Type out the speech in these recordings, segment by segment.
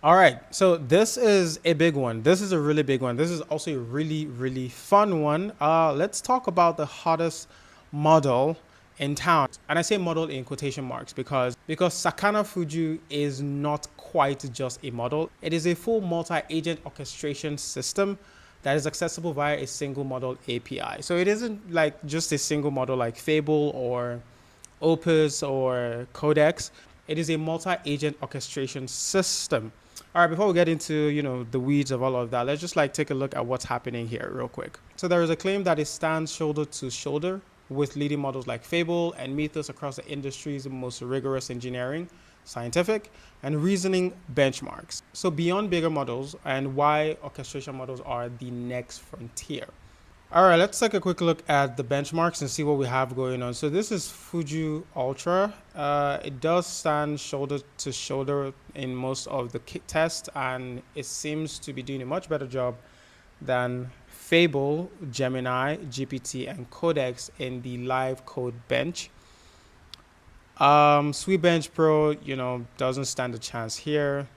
All right, so this is a big one. This is a really big one. This is also a really, really fun one. Let's talk about the hottest model in town. And I say model in quotation marks because Sakana Fugu is not quite just a model. It is a full multi-agent orchestration system that is accessible via a single model API. So it isn't like just a single model like Fable or Opus or Codex. It is a multi-agent orchestration system. All right, before we get into, the weeds of all of that, let's just like take a look at what's happening here real quick. So there is a claim that it stands shoulder to shoulder with leading models like Fable and Mythos across the industry's most rigorous engineering, scientific, and reasoning benchmarks. So beyond bigger models and why orchestration models are the next frontier. All right, let's take a quick look at the benchmarks and see what we have going on. So this is Fugu Ultra. It does stand shoulder to shoulder in most of the tests, and it seems to be doing a much better job than Fable, Gemini, GPT, and Codex in the live code bench. Sweet Bench Pro, doesn't stand a chance here,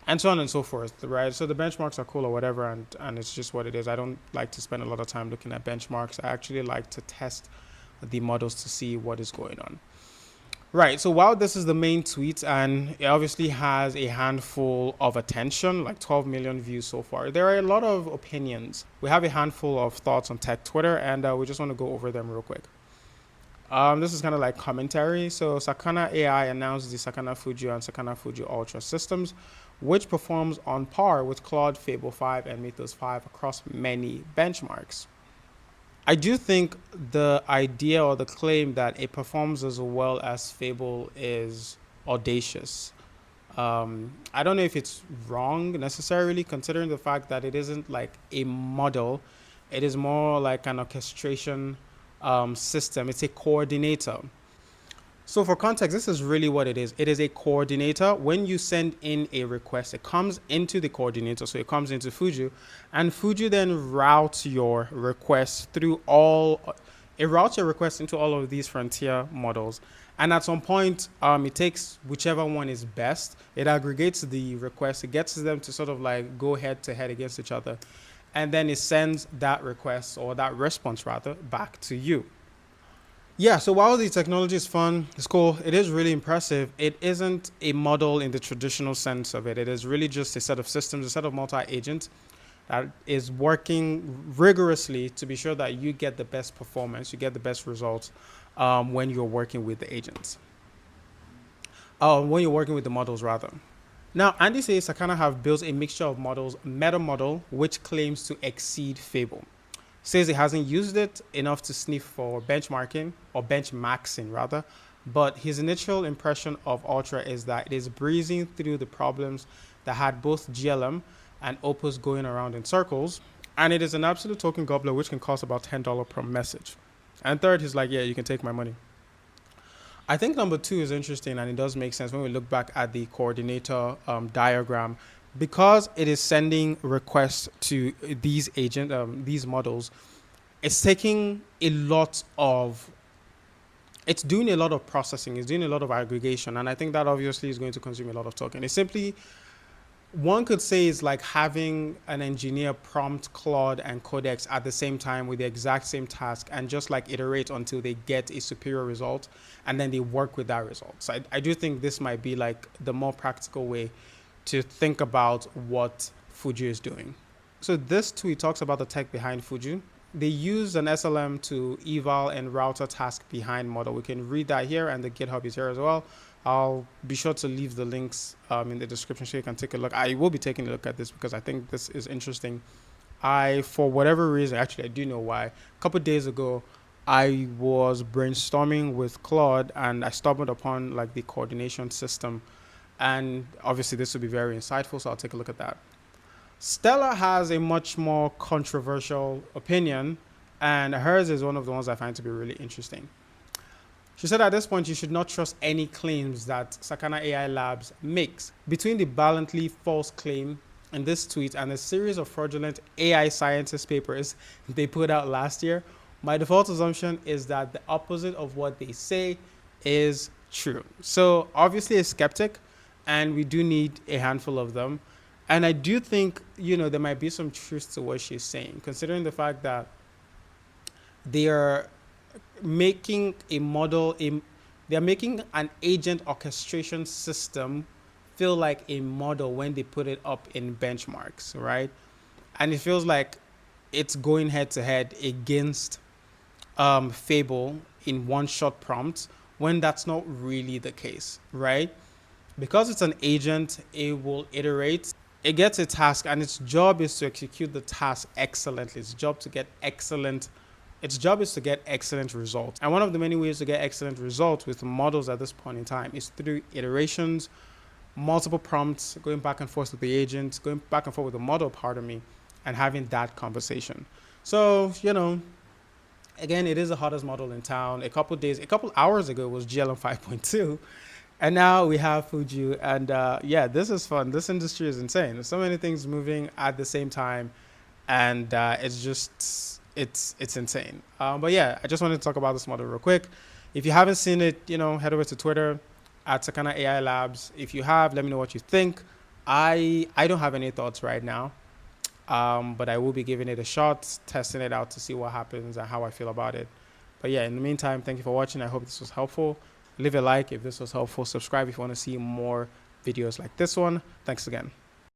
and so on and so forth, right? So the benchmarks are cool or whatever, and it's just what it is. I don't like to spend a lot of time looking at benchmarks. I actually like to test the models to see what is going on. Right, so while this is the main tweet, and it obviously has a handful of attention, like 12 million views so far, there are a lot of opinions. We have a handful of thoughts on tech Twitter, and we just want to go over them real quick. This is kind of like commentary. So Sakana AI announced the Sakana Fugu and Sakana Fugu Ultra systems, which performs on par with Claude, Fable 5, and Mythos 5 across many benchmarks. I do think the idea or the claim that it performs as well as Fable is audacious. I don't know if it's wrong necessarily, considering the fact that it isn't like a model, it is more like an orchestration system. It's a coordinator. So for context, this is really what it is. It is a coordinator. When you send in a request, it comes into the coordinator. So it comes into Fugu, and Fugu then routes your request it routes your request into all of these frontier models. And at some point, it takes whichever one is best. It aggregates the requests. It gets them to sort of like go head to head against each other. And then it sends that request, or that response rather, back to you. Yeah, so while the technology is fun, it's cool, it is really impressive, it isn't a model in the traditional sense of it. It is really just a set of systems, a set of multi-agents that is working rigorously to be sure that you get the best performance, you get the best results when you're working with the agents. When you're working with the models, rather. Now, Andy says Sakana have built a mixture of models, meta model, which claims to exceed Fable. Says it hasn't used it enough to sniff for benchmarking, or benchmarking rather, but his initial impression of Ultra is that it is breezing through the problems that had both GLM and Opus going around in circles, and it is an absolute token gobbler which can cost about $10 per message. And third, he's like, yeah, you can take my money. I think number two is interesting, and it does make sense when we look back at the coordinator diagram, because it is sending requests to these these models. It's taking it's doing a lot of processing, it's doing a lot of aggregation, and I think that obviously is going to consume a lot of token. It's simply, one could say, is like having an engineer prompt Claude and Codex at the same time with the exact same task, and just like iterate until they get a superior result, and then they work with that result. So I do think this might be like the more practical way to think about what Fugu is doing. So this tweet talks about the tech behind Fugu. They use an SLM to eval and route a task behind model. We can read that here, and the GitHub is here as well. I'll be sure to leave the links in the description so you can take a look. I will be taking a look at this because I think this is interesting. For whatever reason, actually I do know why, a couple of days ago, I was brainstorming with Claude and I stumbled upon like the coordination system. And obviously this will be very insightful, so I'll take a look at that. Stella has a much more controversial opinion, and hers is one of the ones I find to be really interesting. She said at this point, you should not trust any claims that Sakana AI Labs makes. Between the blatantly false claim in this tweet and a series of fraudulent AI scientist papers they put out last year, my default assumption is that the opposite of what they say is true. So obviously a skeptic, and we do need a handful of them. And I do think, there might be some truth to what she's saying, considering the fact that they are making a model, they're making an agent orchestration system feel like a model when they put it up in benchmarks, right? And it feels like it's going head to head against Fable in one shot prompts when that's not really the case, right? Because it's an agent, it will iterate. It gets a task, and its job is to execute the task excellently. Its job is to get excellent results. And one of the many ways to get excellent results with models at this point in time is through iterations, multiple prompts, going back and forth with the agent, going back and forth with the model, pardon me, and having that conversation. So, again, it is the hottest model in town. A couple hours ago, it was GLM 5.2. And now we have Fugu. And yeah, this is fun. This industry is insane. There's so many things moving at the same time. And it's insane. But yeah, I just wanted to talk about this model real quick. If you haven't seen it, head over to Twitter at Sakana AI Labs. If you have, let me know what you think. I don't have any thoughts right now. But I will be giving it a shot, testing it out to see what happens and how I feel about it. But yeah, in the meantime, thank you for watching. I hope this was helpful. Leave a like if this was helpful. Subscribe if you want to see more videos like this one. Thanks again.